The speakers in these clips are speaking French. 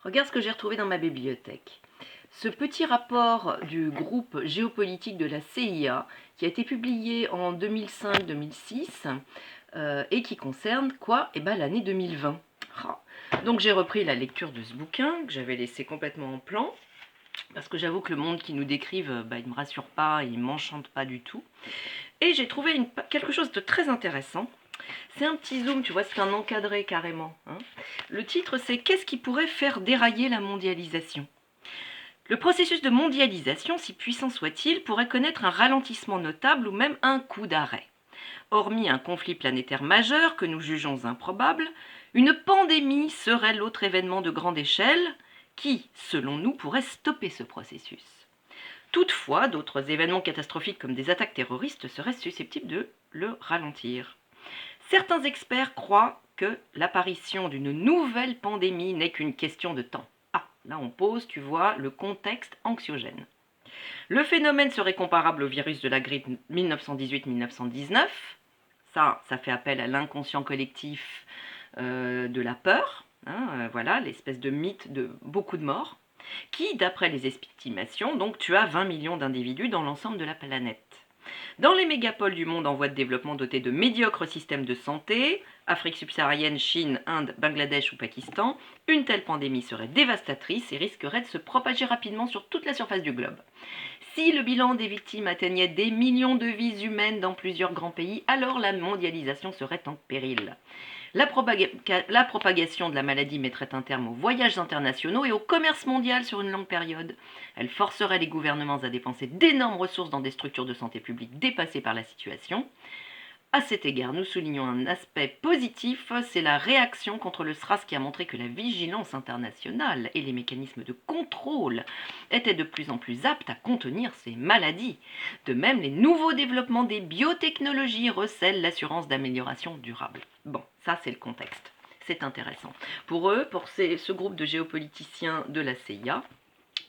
Regarde ce que j'ai retrouvé dans ma bibliothèque. Ce petit rapport du groupe géopolitique de la CIA qui a été publié en 2005-2006 et qui concerne quoi? Eh ben, l'année 2020. Donc j'ai repris la lecture de ce bouquin que j'avais laissé complètement en plan parce que j'avoue que le monde qu'ils nous décrivent, il ne me rassure pas, il ne m'enchante pas du tout. Et j'ai trouvé quelque chose de très intéressant. C'est un petit zoom, tu vois, c'est un encadré carrément. Le titre, c'est « Qu'est-ce qui pourrait faire dérailler la mondialisation ?» Le processus de mondialisation, si puissant soit-il, pourrait connaître un ralentissement notable ou même un coup d'arrêt. Hormis un conflit planétaire majeur que nous jugeons improbable, une pandémie serait l'autre événement de grande échelle qui, selon nous, pourrait stopper ce processus. Toutefois, d'autres événements catastrophiques comme des attaques terroristes seraient susceptibles de le ralentir. Certains experts croient que l'apparition d'une nouvelle pandémie n'est qu'une question de temps. Ah, là on pose, tu vois, le contexte anxiogène. Le phénomène serait comparable au virus de la grippe 1918-1919. Ça fait appel à l'inconscient collectif de la peur. Voilà, l'espèce de mythe de beaucoup de morts, qui, d'après les estimations, donc tua 20 millions d'individus dans l'ensemble de la planète. Dans les mégapoles du monde en voie de développement dotés de médiocres systèmes de santé, Afrique subsaharienne, Chine, Inde, Bangladesh ou Pakistan, une telle pandémie serait dévastatrice et risquerait de se propager rapidement sur toute la surface du globe. Si le bilan des victimes atteignait des millions de vies humaines dans plusieurs grands pays, alors la mondialisation serait en péril. La propagation de la maladie mettrait un terme aux voyages internationaux et au commerce mondial sur une longue période. Elle forcerait les gouvernements à dépenser d'énormes ressources dans des structures de santé publique dépassées par la situation. À cet égard, nous soulignons un aspect positif, c'est la réaction contre le SRAS qui a montré que la vigilance internationale et les mécanismes de contrôle étaient de plus en plus aptes à contenir ces maladies. De même, les nouveaux développements des biotechnologies recèlent l'assurance d'amélioration durable. Bon, ça c'est le contexte. C'est intéressant. Pour eux, pour ce groupe de géopoliticiens de la CIA,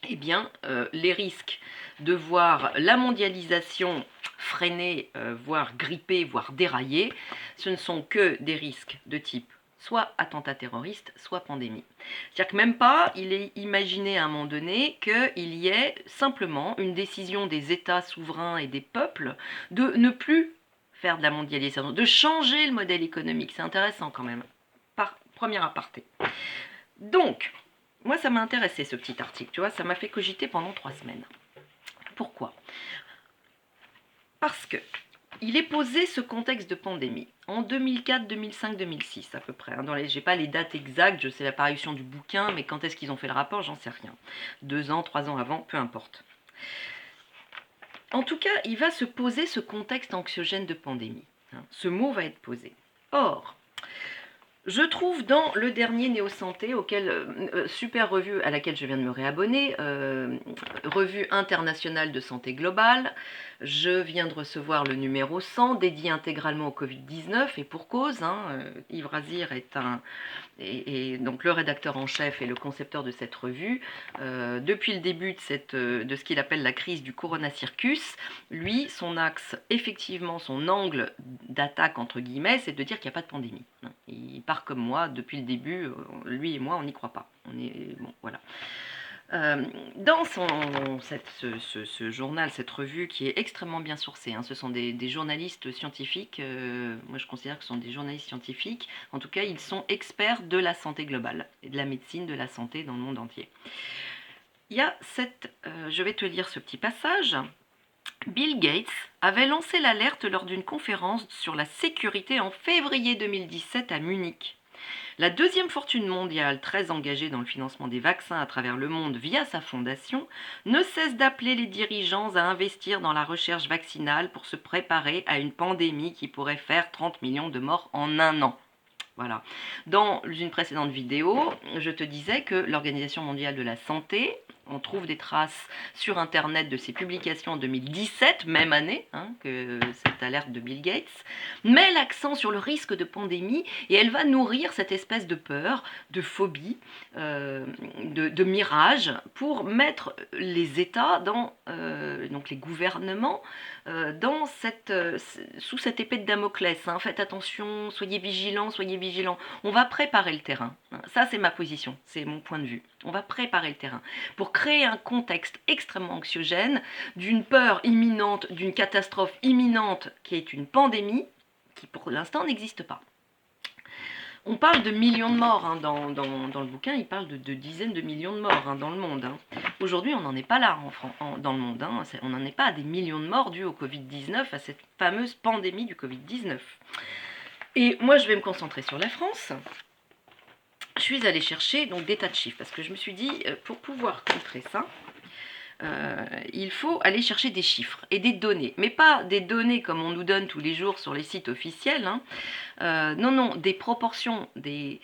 eh bien, les risques de voir la mondialisation freiner, voire gripper, voire dérailler, ce ne sont que des risques de type soit attentat terroriste, soit pandémie. C'est-à-dire que même pas, il est imaginé à un moment donné qu'il y ait simplement une décision des États souverains et des peuples de ne plus faire de la mondialisation, de changer le modèle économique. C'est intéressant quand même. Premier aparté. Donc, moi, ça m'a intéressé ce petit article, tu vois, ça m'a fait cogiter pendant 3 semaines. Pourquoi ? Parce que il est posé ce contexte de pandémie en 2004, 2005, 2006 à peu près. Je n'ai pas les dates exactes, je sais la parution du bouquin, mais quand est-ce qu'ils ont fait le rapport, j'en sais rien. 2 ans, 3 ans avant, peu importe. En tout cas, il va se poser ce contexte anxiogène de pandémie. Ce mot va être posé. Or, je trouve dans le dernier Néo Santé, super revue à laquelle je viens de me réabonner, revue internationale de santé globale, je viens de recevoir le numéro 100 dédié intégralement au Covid-19 et pour cause, Yves Razir est donc le rédacteur en chef et le concepteur de cette revue. Depuis le début de ce qu'il appelle la crise du Corona Circus, lui, son axe, effectivement, son angle d'attaque, entre guillemets, c'est de dire qu'il n'y a pas de pandémie. Il part comme moi, depuis le début, lui et moi, on n'y croit pas. Voilà. Dans ce journal, cette revue qui est extrêmement bien sourcée, ce sont des journalistes scientifiques, moi je considère que ce sont des journalistes scientifiques, en tout cas ils sont experts de la santé globale, et de la médecine, de la santé dans le monde entier. Il y a je vais te lire ce petit passage. Bill Gates avait lancé l'alerte lors d'une conférence sur la sécurité en février 2017 à Munich. La deuxième fortune mondiale, très engagée dans le financement des vaccins à travers le monde via sa fondation, ne cesse d'appeler les dirigeants à investir dans la recherche vaccinale pour se préparer à une pandémie qui pourrait faire 30 millions de morts en un an. Voilà. Dans une précédente vidéo, je te disais que l'Organisation mondiale de la santé, on trouve des traces sur Internet de ses publications en 2017, même année que cette alerte de Bill Gates, met l'accent sur le risque de pandémie et elle va nourrir cette espèce de peur, de phobie, de mirage pour mettre les États, donc les gouvernements, sous cette épée de Damoclès. Faites attention, soyez vigilants. On va préparer le terrain. Ça, c'est ma position, c'est mon point de vue. On va préparer le terrain pour créer un contexte extrêmement anxiogène, d'une peur imminente, d'une catastrophe imminente qui est une pandémie, qui pour l'instant n'existe pas. On parle de millions de morts dans le bouquin, il parle de dizaines de millions de morts dans le monde. Aujourd'hui, on n'en est pas là dans le monde. On n'en est pas à des millions de morts dus au Covid-19, à cette fameuse pandémie du Covid-19. Et moi, je vais me concentrer sur la France. Je suis allée chercher donc des tas de chiffres parce que je me suis dit, pour pouvoir contrer ça, il faut aller chercher des chiffres et des données, mais pas des données comme on nous donne tous les jours sur les sites officiels, non, des proportions, des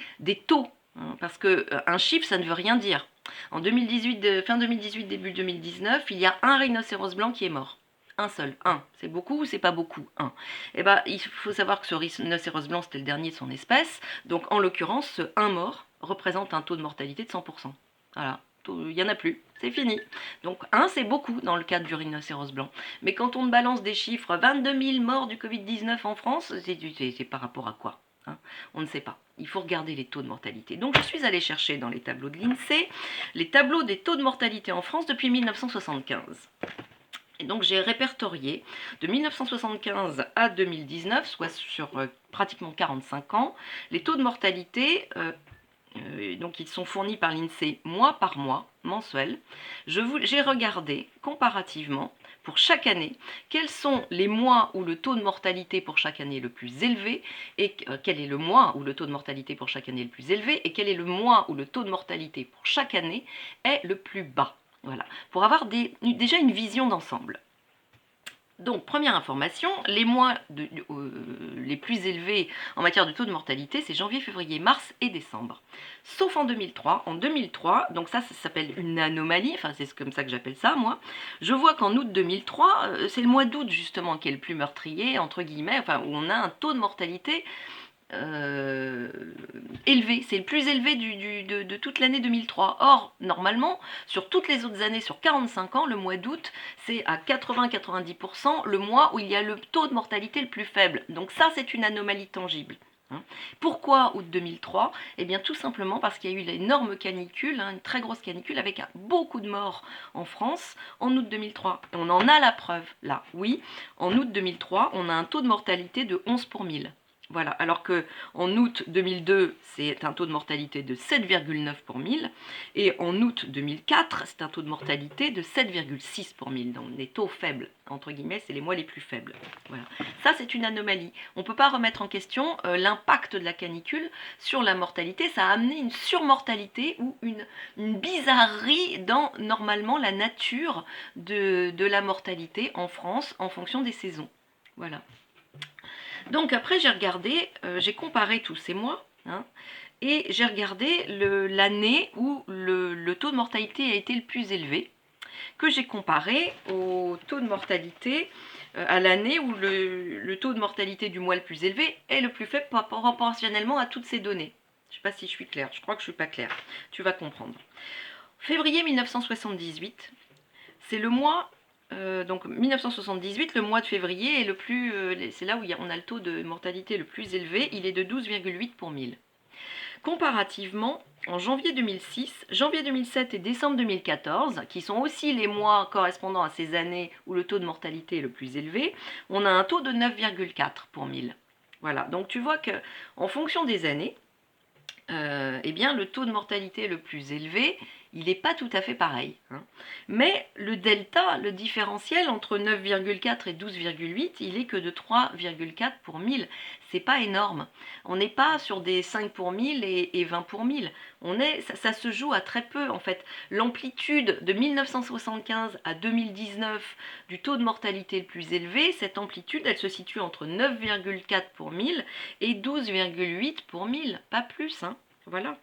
taux, parce qu'un chiffre, ça ne veut rien dire. En 2018, fin 2018, début 2019, il y a un rhinocéros blanc qui est mort. Un seul, un. C'est beaucoup ou c'est pas beaucoup? Un. Eh ben, il faut savoir que ce rhinocéros blanc, c'était le dernier de son espèce, donc en l'occurrence, ce un mort représente un taux de mortalité de 100%. Voilà. Il n'y en a plus, c'est fini. Donc 1, c'est beaucoup dans le cadre du rhinocéros blanc. Mais quand on balance des chiffres, 22 000 morts du Covid-19 en France, c'est par rapport à quoi? On ne sait pas. Il faut regarder les taux de mortalité. Donc je suis allée chercher dans les tableaux de l'INSEE les tableaux des taux de mortalité en France depuis 1975. Et donc j'ai répertorié de 1975 à 2019, soit sur pratiquement 45 ans, les taux de mortalité. Donc ils sont fournis par l'INSEE mois par mois, mensuel. J'ai regardé comparativement pour chaque année quels sont les mois où le taux de mortalité pour chaque année est le plus élevé et quel est le mois où le taux de mortalité pour chaque année est le plus élevé et quel est le mois où le taux de mortalité pour chaque année est le plus bas. Voilà, pour avoir déjà une vision d'ensemble. Donc, première information, les mois les plus élevés en matière de taux de mortalité, c'est janvier, février, mars et décembre. Sauf en 2003. En 2003, donc ça s'appelle une anomalie, enfin c'est comme ça que j'appelle ça moi, je vois qu'en août 2003, c'est le mois d'août justement qui est le plus meurtrier, entre guillemets, enfin où on a un taux de mortalité élevé, c'est le plus élevé de toute l'année 2003. Or, normalement, sur toutes les autres années, sur 45 ans, le mois d'août, c'est à 80-90% le mois où il y a le taux de mortalité le plus faible. Donc ça, c'est une anomalie tangible. Pourquoi août 2003? Eh bien tout simplement parce qu'il y a eu l'énorme canicule, une très grosse canicule avec beaucoup de morts en France en août 2003. Et on en a la preuve là, oui, en août 2003, on a un taux de mortalité de 11 pour 1000. Voilà, alors qu'en août 2002, c'est un taux de mortalité de 7,9 pour 1000, et en août 2004, c'est un taux de mortalité de 7,6 pour 1000, donc des taux faibles, entre guillemets, c'est les mois les plus faibles. Voilà. Ça, c'est une anomalie. On ne peut pas remettre en question l'impact de la canicule sur la mortalité, ça a amené une surmortalité ou une bizarrerie dans, normalement, la nature de la mortalité en France en fonction des saisons. Voilà. Donc après j'ai regardé, j'ai comparé tous ces mois, et j'ai regardé l'année où le taux de mortalité a été le plus élevé, que j'ai comparé au taux de mortalité à l'année où le taux de mortalité du mois le plus élevé est le plus faible proportionnellement à toutes ces données. Je ne sais pas si je suis claire, je crois que je ne suis pas claire, tu vas comprendre. Février 1978, c'est le mois... donc 1978, le mois de février est le plus, c'est là où on a le taux de mortalité le plus élevé, il est de 12,8 pour 1000. Comparativement, en janvier 2006, janvier 2007 et décembre 2014, qui sont aussi les mois correspondant à ces années où le taux de mortalité est le plus élevé, on a un taux de 9,4 pour 1000. Voilà, donc tu vois que en fonction des années, eh bien, le taux de mortalité le plus élevé, il n'est pas tout à fait pareil. Mais le delta, le différentiel entre 9,4 et 12,8, il est que de 3,4 pour 1000. C'est pas énorme. On n'est pas sur des 5 pour 1000 et 20 pour 1000. Ça se joue à très peu en fait. L'amplitude de 1975 à 2019 du taux de mortalité le plus élevé, cette amplitude, elle se situe entre 9,4 pour 1000 et 12,8 pour 1000, pas plus. Voilà.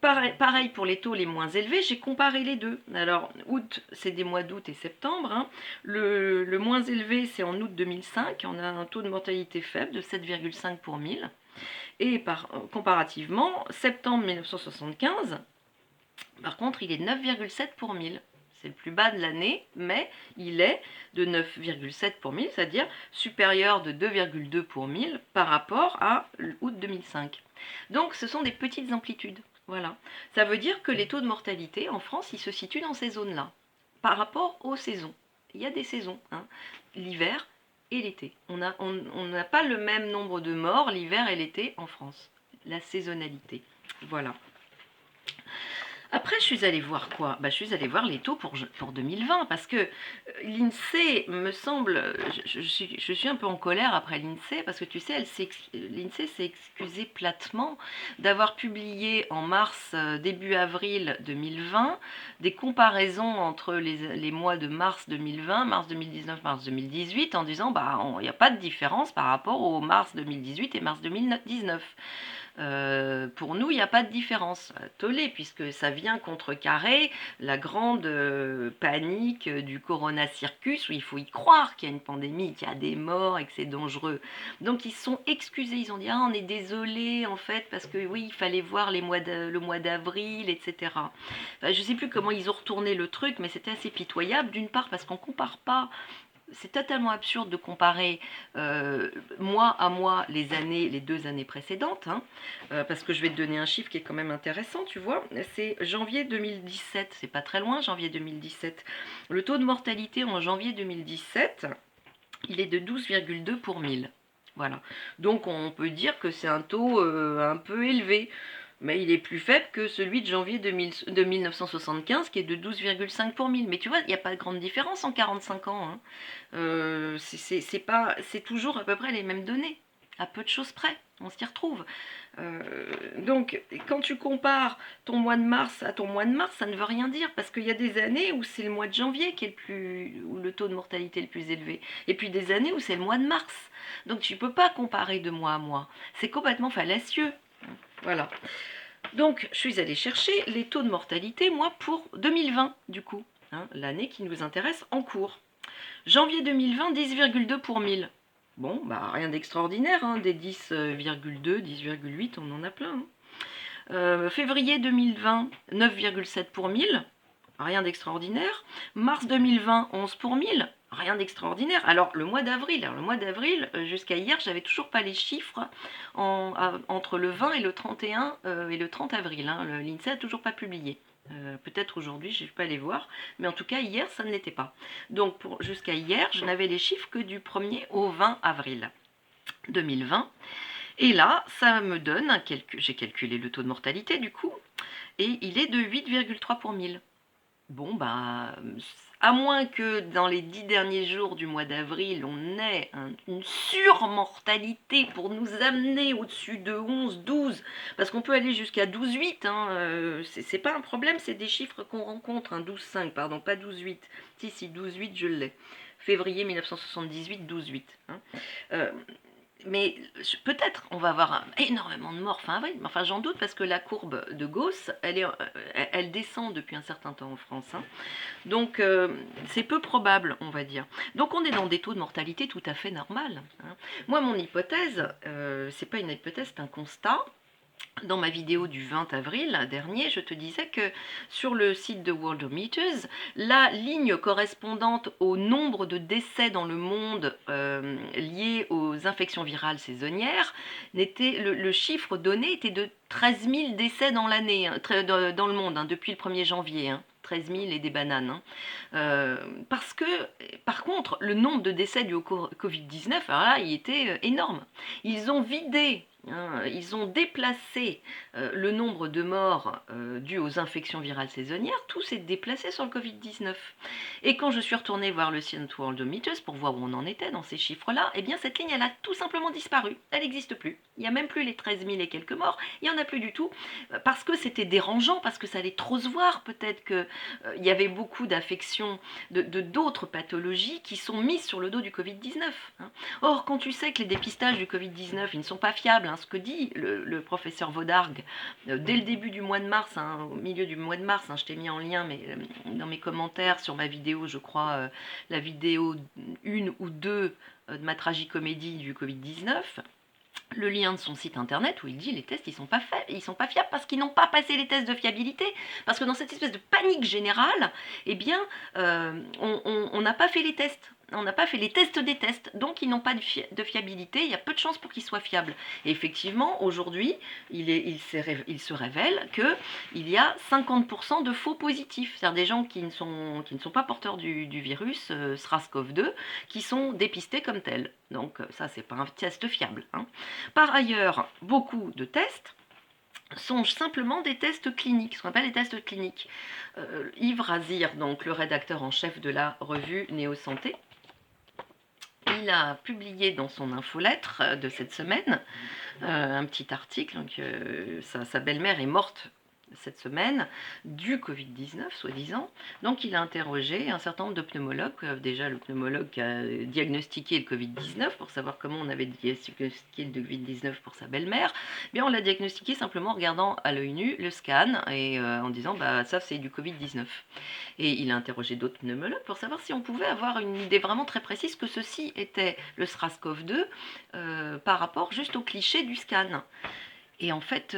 Pareil pour les taux les moins élevés, j'ai comparé les deux. Alors, août, c'est des mois d'août et septembre. Le moins élevé, c'est en août 2005. On a un taux de mortalité faible de 7,5 pour 1000. Et comparativement, septembre 1975, par contre, il est 9,7 pour 1000. C'est le plus bas de l'année, mais il est de 9,7 pour 1000, c'est-à-dire supérieur de 2,2 pour 1000 par rapport à août 2005. Donc ce sont des petites amplitudes. Voilà. Ça veut dire que les taux de mortalité en France, ils se situent dans ces zones-là, par rapport aux saisons. Il y a des saisons, hein, l'hiver et l'été. On n'a pas le même nombre de morts l'hiver et l'été en France. La saisonnalité. Voilà. Après, je suis allée voir quoi? Je suis allée voir les taux pour 2020 parce que l'INSEE me semble, je suis un peu en colère après l'INSEE parce que tu sais, l'INSEE s'est excusée platement d'avoir publié en mars, début avril 2020, des comparaisons entre les mois de mars 2020, mars 2019, mars 2018 en disant il n'y a pas de différence par rapport au mars 2018 et mars 2019. Pour nous, il n'y a pas de différence. Tollé, puisque ça vient contrecarrer la grande panique du Corona Circus, où il faut y croire qu'il y a une pandémie, qu'il y a des morts et que c'est dangereux. Donc ils se sont excusés, ils ont dit on est désolé en fait, parce que oui, il fallait voir le mois d'avril, etc. Enfin, je ne sais plus comment ils ont retourné le truc, mais c'était assez pitoyable, d'une part parce qu'on ne compare pas. C'est totalement absurde de comparer mois à mois les 2 années précédentes, hein, parce que je vais te donner un chiffre qui est quand même intéressant, tu vois. C'est janvier 2017, c'est pas très loin, janvier 2017. Le taux de mortalité en janvier 2017, il est de 12,2 pour 1000. Voilà. Donc on peut dire que c'est un taux un peu élevé. Mais il est plus faible que celui de janvier 1975 qui est de 12,5 pour 1000. Mais tu vois, il n'y a pas de grande différence en 45 ans. Hein. C'est toujours à peu près les mêmes données, à peu de choses près. On s'y retrouve. Donc, quand tu compares ton mois de mars à ton mois de mars, ça ne veut rien dire parce qu'il y a des années où c'est le mois de janvier qui est où le taux de mortalité est le plus élevé, et puis des années où c'est le mois de mars. Donc, tu ne peux pas comparer de mois à mois. C'est complètement fallacieux. Voilà. Donc, je suis allée chercher les taux de mortalité, moi, pour 2020, du coup, hein, l'année qui nous intéresse en cours. Janvier 2020, 10,2 pour 1000. Bon, rien d'extraordinaire, hein, des 10,2, 10,8, on en a plein. Hein. Février 2020, 9,7 pour 1000. Rien d'extraordinaire. Mars 2020, 11 pour 1000. Rien d'extraordinaire. Alors, le mois d'avril, jusqu'à hier, j'avais toujours pas les chiffres entre le 20 et le 31 et le 30 avril. Hein. L'INSEE n'a toujours pas publié. Peut-être aujourd'hui, je ne vais pas les voir, mais en tout cas, hier, ça ne l'était pas. Donc, jusqu'à hier, je n'avais les chiffres que du 1er au 20 avril 2020. Et là, ça me donne, j'ai calculé le taux de mortalité du coup, et il est de 8,3 pour 1000. Bon, à moins que dans les 10 derniers jours du mois d'avril, on ait une surmortalité pour nous amener au-dessus de 11, 12, parce qu'on peut aller jusqu'à 12,8, hein, c'est pas un problème, c'est des chiffres qu'on rencontre, hein, 12,5, pardon, pas 12,8. Si, 12,8, je l'ai. Février 1978, 12,8. Hein. Mais peut-être on va avoir énormément de morts fin avril, enfin j'en doute parce que la courbe de Gauss, elle descend depuis un certain temps en France. Hein. Donc c'est peu probable, on va dire. Donc on est dans des taux de mortalité tout à fait normal. Hein. Moi mon hypothèse, c'est pas une hypothèse, c'est un constat. Dans ma vidéo du 20 avril dernier, je te disais que sur le site de Worldometers, la ligne correspondante au nombre de décès dans le monde liés aux infections virales saisonnières, le chiffre donné était de 13 000 décès dans l'année, dans le monde, hein, depuis le 1er janvier. Hein. 13 000 et des bananes. Hein. Parce que, par contre, le nombre de décès du Covid-19, alors là, il était énorme. Ils ont vidé, hein, ils ont déplacé le nombre de morts dus aux infections virales saisonnières, tout s'est déplacé sur le Covid-19. Et quand je suis retournée voir le site Worldometers pour voir où on en était dans ces chiffres-là, eh bien cette ligne, elle a tout simplement disparu. Elle n'existe plus. Il n'y a même plus les 13 000 et quelques morts. Il n'y en a plus du tout. Parce que c'était dérangeant, parce que ça allait trop se voir. Peut-être qu'il y avait beaucoup d'affections, d'autres pathologies qui sont mises sur le dos du Covid-19. Hein. Or, quand tu sais que les dépistages du Covid-19, ils ne sont pas fiables, hein, ce que dit le professeur Vaudargue, dès le début du mois de mars, hein, au milieu du mois de mars, hein, je t'ai mis en lien dans mes commentaires sur ma vidéo, je crois, la vidéo 1 ou 2 de ma tragicomédie du Covid-19, le lien de son site internet où il dit les tests ils sont pas fiables parce qu'ils n'ont pas passé les tests de fiabilité, parce que dans cette espèce de panique générale, eh bien on n'a pas fait les tests. on n'a pas fait les tests des tests, donc ils n'ont pas de fiabilité, il y a peu de chances pour qu'ils soient fiables. Et effectivement, aujourd'hui, il se révèle qu'il y a 50% de faux positifs, c'est-à-dire des gens qui ne sont pas porteurs du virus SRAS-CoV-2, qui sont dépistés comme tels. Donc ça, c'est pas un test fiable, hein. Par ailleurs, beaucoup de tests sont simplement des tests cliniques, ce qu'on appelle les tests cliniques. Yves Razir, donc le rédacteur en chef de la revue Néo Santé, il a publié dans son infolettre de cette semaine un petit article. Donc, sa belle-mère est morte cette semaine du Covid-19, soi-disant. Donc il a interrogé un certain nombre de pneumologues. Déjà le pneumologue qui a diagnostiqué le Covid-19 pour savoir comment on avait diagnostiqué le Covid-19 pour sa belle-mère. Bien, on l'a diagnostiqué simplement en regardant à l'œil nu le scan et en disant bah ça c'est du Covid-19. Et il a interrogé d'autres pneumologues pour savoir si on pouvait avoir une idée vraiment très précise que ceci était le SRAS-CoV-2 par rapport juste au cliché du scan. Et en fait,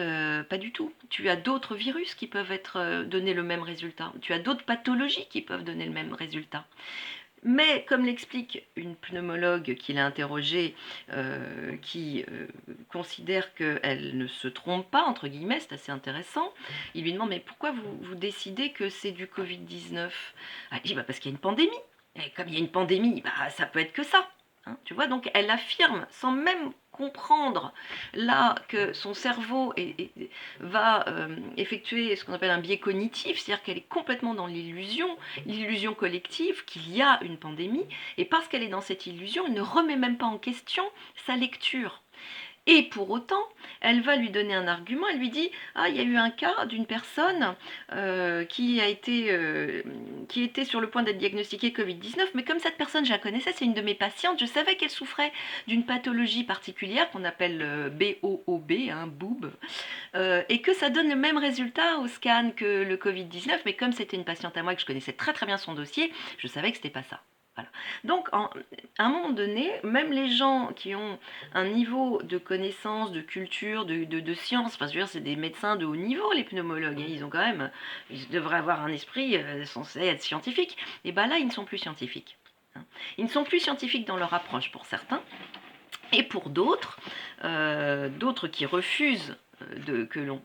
pas du tout. Tu as d'autres virus qui peuvent donner le même résultat. Tu as d'autres pathologies qui peuvent donner le même résultat. Mais comme l'explique une pneumologue qu'il a interrogée, qui considère qu'elle ne se trompe pas, entre guillemets, c'est assez intéressant, il lui demande mais pourquoi vous décidez que c'est du Covid-19 ? Elle dit bah parce qu'il y a une pandémie. Et comme il y a une pandémie, bah ça peut être que ça. Hein, tu vois, donc elle affirme sans même comprendre là que son cerveau va effectuer ce qu'on appelle un biais cognitif, c'est-à-dire qu'elle est complètement dans l'illusion collective qu'il y a une pandémie, et parce qu'elle est dans cette illusion, elle ne remet même pas en question sa lecture. Et pour autant, elle va lui donner un argument, elle lui dit « Ah, il y a eu un cas d'une personne qui était sur le point d'être diagnostiquée Covid-19, mais comme cette personne, je la connaissais, c'est une de mes patientes, je savais qu'elle souffrait d'une pathologie particulière qu'on appelle BOOB, hein, boob, et que ça donne le même résultat au scan que le Covid-19, mais comme c'était une patiente à moi que je connaissais très très bien son dossier, je savais que c'était pas ça. » Voilà. Donc, à un moment donné, même les gens qui ont un niveau de connaissance, de culture, de science, enfin, je veux dire, c'est des médecins de haut niveau, les pneumologues, hein, ils devraient avoir un esprit censé être scientifique. Et bien là, ils ne sont plus scientifiques. Hein. Ils ne sont plus scientifiques dans leur approche pour certains, et pour d'autres, d'autres qui refusent que l'on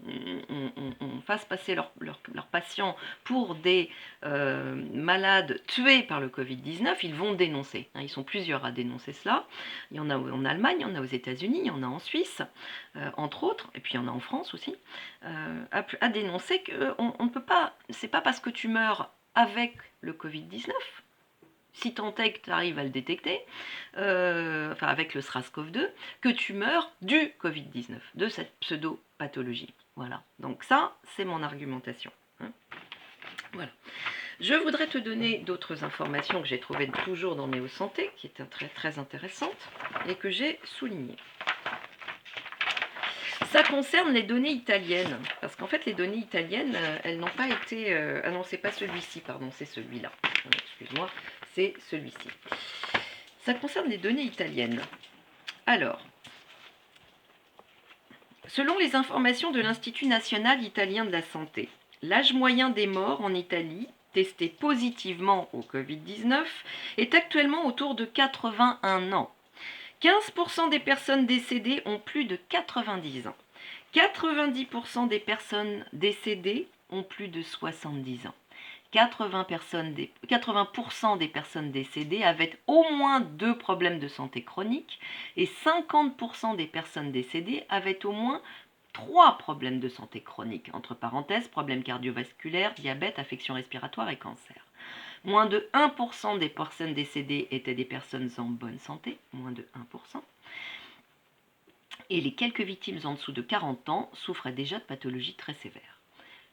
fasse passer leurs patients pour des malades tués par le Covid-19, ils vont dénoncer. Hein, ils sont plusieurs à dénoncer cela. Il y en a en Allemagne, il y en a aux États-Unis, il y en a en Suisse, entre autres, et puis il y en a en France aussi, à dénoncer qu'on ne peut pas, c'est pas parce que tu meurs avec le Covid-19, si tant est que tu arrives à le détecter, enfin avec le SRAS-CoV-2, que tu meurs du Covid-19, de cette pseudo-pathologie. Voilà, donc ça, c'est mon argumentation. Hein. Voilà. Je voudrais te donner d'autres informations que j'ai trouvées toujours dans Néo Santé, qui étaient très, très intéressantes, et que j'ai soulignées. Ça concerne les données italiennes, parce qu'en fait les données italiennes, elles n'ont pas été... ah non, c'est pas celui-ci, pardon, c'est celui-là. Excuse-moi, c'est celui-ci. Ça concerne les données italiennes. Alors, selon les informations de l'Institut national italien de la santé, l'âge moyen des morts en Italie, testés positivement au Covid-19, est actuellement autour de 81 ans. 15% des personnes décédées ont plus de 90 ans. 90% des personnes décédées ont plus de 70 ans. 80% des personnes décédées avaient au moins 2 problèmes de santé chroniques et 50% des personnes décédées avaient au moins 3 problèmes de santé chroniques, entre parenthèses, problèmes cardiovasculaires, diabète, affections respiratoires et cancer. Moins de 1% des personnes décédées étaient des personnes en bonne santé, moins de 1%. Et les quelques victimes en dessous de 40 ans souffraient déjà de pathologies très sévères.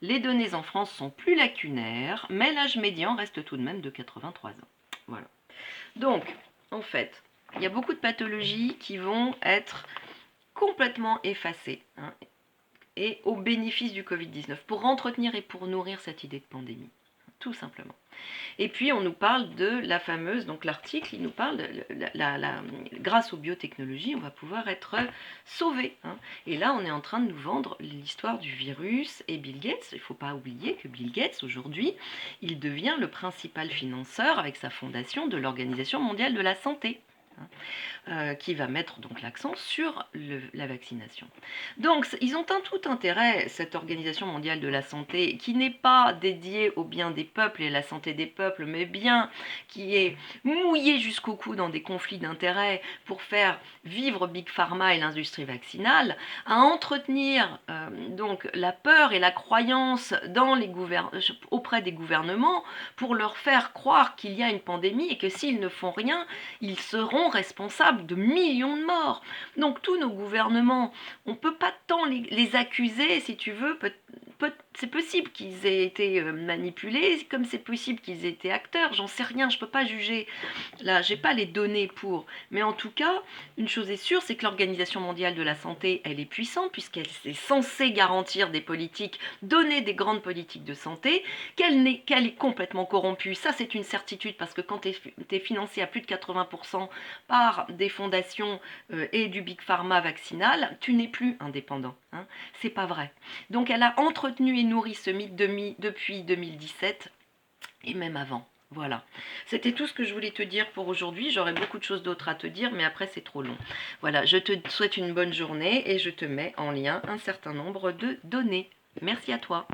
Les données en France sont plus lacunaires, mais l'âge médian reste tout de même de 83 ans. Voilà. Donc, en fait, il y a beaucoup de pathologies qui vont être complètement effacées, hein, et au bénéfice du Covid-19, pour entretenir et pour nourrir cette idée de pandémie. tout simplement. Et puis on nous parle de la fameuse, donc l'article, il nous parle de grâce aux biotechnologies, on va pouvoir être sauvé. Hein. Et là, on est en train de nous vendre l'histoire du virus et Bill Gates. Il ne faut pas oublier que Bill Gates, aujourd'hui, il devient le principal financeur avec sa fondation de l'Organisation mondiale de la santé. Qui va mettre donc l'accent sur la vaccination. Donc ils ont tout intérêt, cette Organisation mondiale de la santé, qui n'est pas dédiée au bien des peuples et à la santé des peuples, mais bien qui est mouillée jusqu'au cou dans des conflits d'intérêts pour faire vivre Big Pharma et l'industrie vaccinale, à entretenir donc la peur et la croyance dans auprès des gouvernements pour leur faire croire qu'il y a une pandémie et que s'ils ne font rien, ils seront responsables de millions de morts. Donc tous nos gouvernements, on ne peut pas tant les accuser, si tu veux, c'est possible qu'ils aient été manipulés, comme c'est possible qu'ils aient été acteurs, j'en sais rien, je ne peux pas juger. Là, j'ai pas les données pour. Mais en tout cas, une chose est sûre, c'est que l'Organisation mondiale de la santé, elle est puissante, puisqu'elle est censée garantir des politiques, donner des grandes politiques de santé, qu'elle est complètement corrompue. Ça, c'est une certitude, parce que quand tu es financé à plus de 80% par des fondations et du Big Pharma vaccinal, tu n'es plus indépendant. Hein. C'est pas vrai. Donc elle a entretenu et nourri ce mythe depuis 2017 et même avant. Voilà, c'était tout ce que je voulais te dire pour aujourd'hui. J'aurais beaucoup de choses d'autres à te dire, mais après c'est trop long. Voilà, je te souhaite une bonne journée et je te mets en lien un certain nombre de données. Merci à toi.